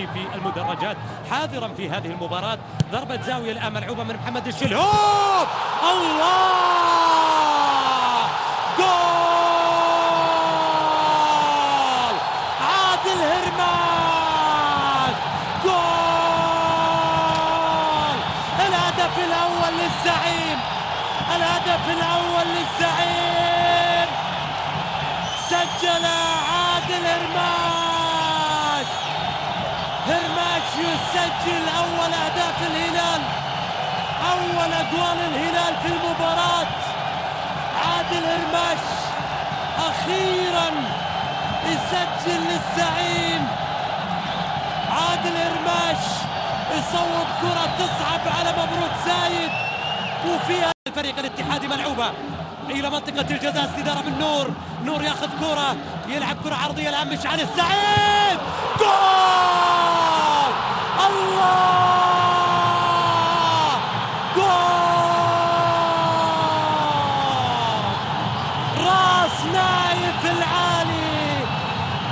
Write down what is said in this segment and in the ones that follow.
في المدرجات حاضرا في هذه المباراة. ضربة زاوية الآن ملعوبة من محمد الشلهوب. الله، جول عادل هرماش، جول الهدف الأول للزعيم، الهدف الأول للزعيم، سجل عادل هرماش. هرماش يسجل أول أهداف الهلال، أول أجوال الهلال في المباراة. عادل هرماش أخيرا يسجل للزعيم. عادل هرماش يصوب كرة تصعب على مبروك زايد، وفيها الفريق الاتحادي ملعوبة إلى منطقة الجزاء. استدارة من نور، نور ياخذ كرة، يلعب كرة عرضية الآن مشعل السعيد، جول! الله، جول! راس نايف العالي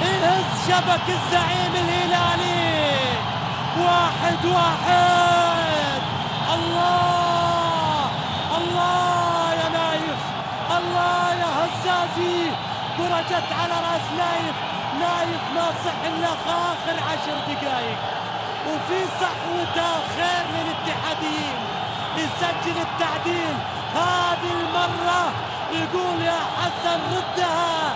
يهز شبك الزعيم الهلالي. 1-1. الله، الله يا نايف، الله يا هزازي. كرة جت على راس نايف، نايف ما صح الا اخر 10 دقائق، وفي صحوته خير للاتحاديين. يسجل التعديل هذه المرة، يقول يا حسن ردها.